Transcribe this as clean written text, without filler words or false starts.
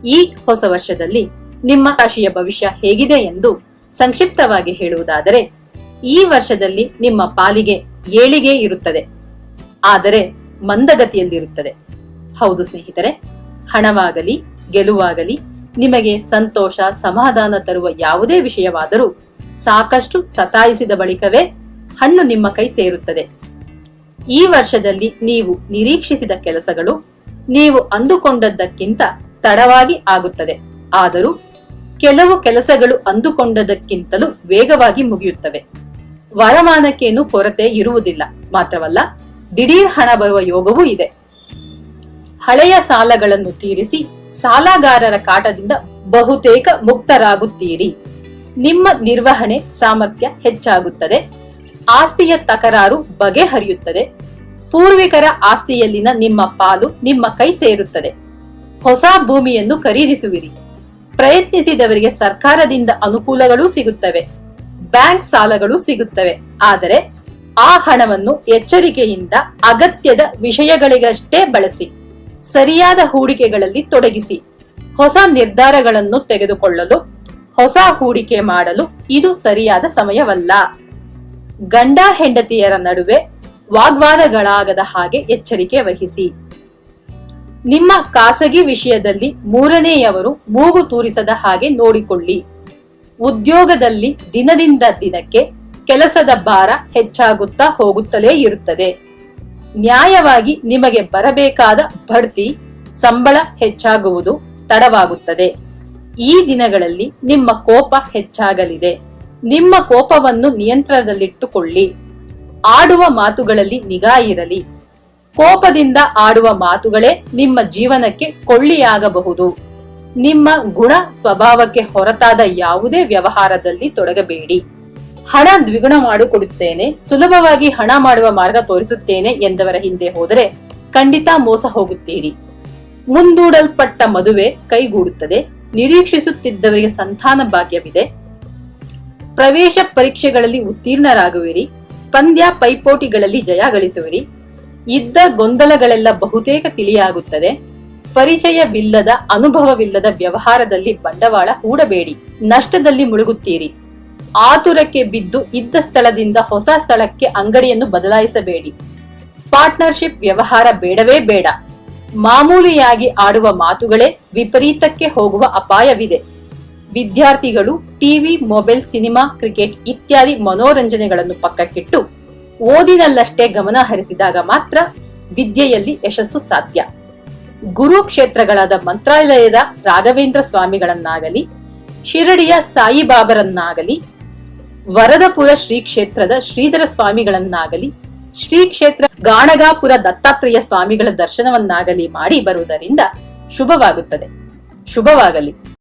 ಈ ಹೊಸ ವರ್ಷದಲ್ಲಿ ನಿಮ್ಮ ರಾಶಿಯ ಭವಿಷ್ಯ ಹೇಗಿದೆ ಎಂದು ಸಂಕ್ಷಿಪ್ತವಾಗಿ ಹೇಳುವುದಾದರೆ, ಈ ವರ್ಷದಲ್ಲಿ ನಿಮ್ಮ ಪಾಲಿಗೆ ಏಳಿಗೆ ಇರುತ್ತದೆ, ಆದರೆ ಮಂದಗತಿಯಲ್ಲಿರುತ್ತದೆ. ಹೌದು ಸ್ನೇಹಿತರೆ, ಹಣವಾಗಲಿ ಗೆಲುವಾಗಲಿ ನಿಮಗೆ ಸಂತೋಷ ಸಮಾಧಾನ ತರುವ ಯಾವುದೇ ವಿಷಯವಾದರೂ ಸಾಕಷ್ಟು ಸತಾಯಿಸಿದ ಬಳಿಕವೇ ಹಣ್ಣು ನಿಮ್ಮ ಕೈ ಸೇರುತ್ತದೆ. ಈ ವರ್ಷದಲ್ಲಿ ನೀವು ನಿರೀಕ್ಷಿಸಿದ ಕೆಲಸಗಳು ನೀವು ಅಂದುಕೊಂಡದ್ದಕ್ಕಿಂತ ತಡವಾಗಿ ಆಗುತ್ತದೆ. ಆದರೂ ಕೆಲವು ಕೆಲಸಗಳು ಅಂದುಕೊಂಡದಕ್ಕಿಂತಲೂ ವೇಗವಾಗಿ ಮುಗಿಯುತ್ತವೆ. ವರಮಾನಕ್ಕೇನು ಕೊರತೆ ಇರುವುದಿಲ್ಲ. ಮಾತ್ರವಲ್ಲ, ದಿಢೀರ್ ಹಣ ಬರುವ ಯೋಗವೂ ಇದೆ. ಹಳೆಯ ಸಾಲಗಳನ್ನು ತೀರಿಸಿ ಸಾಲಗಾರರ ಕಾಟದಿಂದ ಬಹುತೇಕ ಮುಕ್ತರಾಗುತ್ತೀರಿ. ನಿಮ್ಮ ನಿರ್ವಹಣೆ ಸಾಮರ್ಥ್ಯ ಹೆಚ್ಚಾಗುತ್ತದೆ. ಆಸ್ತಿಯ ತಕರಾರು ಬಗೆಹರಿಯುತ್ತದೆ. ಪೂರ್ವಿಕರ ಆಸ್ತಿಯಲ್ಲಿನ ನಿಮ್ಮ ಪಾಲು ನಿಮ್ಮ ಕೈ ಸೇರುತ್ತದೆ. ಹೊಸ ಭೂಮಿಯನ್ನು ಖರೀದಿಸುವಿರಿ. ಪ್ರಯತ್ನಿಸಿದವರಿಗೆ ಸರ್ಕಾರದಿಂದ ಅನುಕೂಲಗಳೂ ಸಿಗುತ್ತವೆ. ಬ್ಯಾಂಕ್ ಸಾಲಗಳು ಸಿಗುತ್ತವೆ. ಆದರೆ ಆ ಹಣವನ್ನು ಎಚ್ಚರಿಕೆಯಿಂದ ಅಗತ್ಯದ ವಿಷಯಗಳಿಗಷ್ಟೇ ಬಳಸಿ. ಸರಿಯಾದ ಹೂಡಿಕೆಗಳಲ್ಲಿ ತೊಡಗಿಸಿ. ಹೊಸ ನಿರ್ಧಾರಗಳನ್ನು ತೆಗೆದುಕೊಳ್ಳಲು, ಹೊಸ ಹೂಡಿಕೆ ಮಾಡಲು ಇದು ಸರಿಯಾದ ಸಮಯವಲ್ಲ. ಗಂಡ ಹೆಂಡತಿಯರ ನಡುವೆ ವಾಗ್ವಾದಗಳಾಗದ ಹಾಗೆ ಎಚ್ಚರಿಕೆ ವಹಿಸಿ. ನಿಮ್ಮ ಖಾಸಗಿ ವಿಷಯದಲ್ಲಿ ಮೂರನೆಯವರು ಮೂಗು ತೂರಿಸದ ಹಾಗೆ ನೋಡಿಕೊಳ್ಳಿ. ಉದ್ಯೋಗದಲ್ಲಿ ದಿನದಿಂದ ದಿನಕ್ಕೆ ಕೆಲಸದ ಭಾರ ಹೆಚ್ಚಾಗುತ್ತಾ ಹೋಗುತ್ತಲೇ ಇರುತ್ತದೆ. ನ್ಯಾಯವಾಗಿ ನಿಮಗೆ ಬರಬೇಕಾದ ಬಡ್ತಿ, ಸಂಬಳ ಹೆಚ್ಚಾಗುವುದು ತಡವಾಗುತ್ತದೆ. ಈ ದಿನಗಳಲ್ಲಿ ನಿಮ್ಮ ಕೋಪ ಹೆಚ್ಚಾಗಲಿದೆ. ನಿಮ್ಮ ಕೋಪವನ್ನು ನಿಯಂತ್ರಣದಲ್ಲಿಟ್ಟುಕೊಳ್ಳಿ. ಆಡುವ ಮಾತುಗಳಲ್ಲಿ ನಿಗಾ ಇರಲಿ. ಕೋಪದಿಂದ ಆಡುವ ಮಾತುಗಳೇ ನಿಮ್ಮ ಜೀವನಕ್ಕೆ ಕೊಳ್ಳಿಯಾಗಬಹುದು. ನಿಮ್ಮ ಗುಣ ಸ್ವಭಾವಕ್ಕೆ ಹೊರತಾದ ಯಾವುದೇ ವ್ಯವಹಾರದಲ್ಲಿ ತೊಡಗಬೇಡಿ. ಹಣ ದ್ವಿಗುಣ ಮಾಡಿಕೊಡುತ್ತೇನೆ, ಸುಲಭವಾಗಿ ಹಣ ಮಾಡುವ ಮಾರ್ಗ ತೋರಿಸುತ್ತೇನೆ ಎಂದವರ ಹಿಂದೆ ಹೋದರೆ ಖಂಡಿತ ಮೋಸ ಹೋಗುತ್ತೀರಿ. ಮುಂದೂಡಲ್ಪಟ್ಟ ಮದುವೆ ಕೈಗೂಡುತ್ತದೆ. ನಿರೀಕ್ಷಿಸುತ್ತಿದ್ದವರಿಗೆ ಸಂತಾನ ಭಾಗ್ಯವಿದೆ. ಪ್ರವೇಶ ಪರೀಕ್ಷೆಗಳಲ್ಲಿ ಉತ್ತೀರ್ಣರಾಗುವಿರಿ. ಪಂದ್ಯ ಪೈಪೋಟಿಗಳಲ್ಲಿ ಜಯ ಗಳಿಸುವಿರಿ. ಇದ್ದ ಗೊಂದಲಗಳೆಲ್ಲ ಬಹುತೇಕ ತಿಳಿಯಾಗುತ್ತದೆ. ಪರಿಚಯವಿಲ್ಲದ ಅನುಭವವಿಲ್ಲದ ವ್ಯವಹಾರದಲ್ಲಿ ಬಂಡವಾಳ ಹೂಡಬೇಡಿ. ನಷ್ಟದಲ್ಲಿ ಮುಳುಗುತ್ತೀರಿ. ಆತುರಕ್ಕೆ ಬಿದ್ದು ಇದ್ದ ಸ್ಥಳದಿಂದ ಹೊಸ ಸ್ಥಳಕ್ಕೆ ಅಂಗಡಿಯನ್ನು ಬದಲಾಯಿಸಬೇಡಿ. ಪಾರ್ಟ್ನರ್ಶಿಪ್ ವ್ಯವಹಾರ ಬೇಡವೇ ಬೇಡ. ಮಾಮೂಲಿಯಾಗಿ ಆಡುವ ಮಾತುಗಳೇ ವಿಪರೀತಕ್ಕೆ ಹೋಗುವ ಅಪಾಯವಿದೆ. ವಿದ್ಯಾರ್ಥಿಗಳು ಟಿವಿ, ಮೊಬೈಲ್, ಸಿನಿಮಾ, ಕ್ರಿಕೆಟ್ ಇತ್ಯಾದಿ ಮನೋರಂಜನೆಗಳನ್ನು ಪಕ್ಕಕ್ಕಿಟ್ಟು ಓದಿನಲ್ಲಷ್ಟೇ ಗಮನ ಹರಿಸಿದಾಗ ಮಾತ್ರ ವಿದ್ಯೆಯಲ್ಲಿ ಯಶಸ್ಸು ಸಾಧ್ಯ. ಗುರು ಕ್ಷೇತ್ರಗಳಾದ ಮಂತ್ರಾಲಯದ ರಾಘವೇಂದ್ರ ಸ್ವಾಮಿಗಳನ್ನಾಗಲಿ, ಶಿರಡಿಯ ಸಾಯಿಬಾಬರನ್ನಾಗಲಿ, ವರದಪುರ ಶ್ರೀ ಕ್ಷೇತ್ರದ ಶ್ರೀಧರ ಸ್ವಾಮಿಗಳನ್ನಾಗಲಿ, ಶ್ರೀ ಕ್ಷೇತ್ರ ಗಾಣಗಾಪುರ ದತ್ತಾತ್ರೇಯ ಸ್ವಾಮಿಗಳ ದರ್ಶನವನ್ನಾಗಲಿ ಮಾಡಿ ಬರುವುದರಿಂದ ಶುಭವಾಗುತ್ತದೆ. ಶುಭವಾಗಲಿ.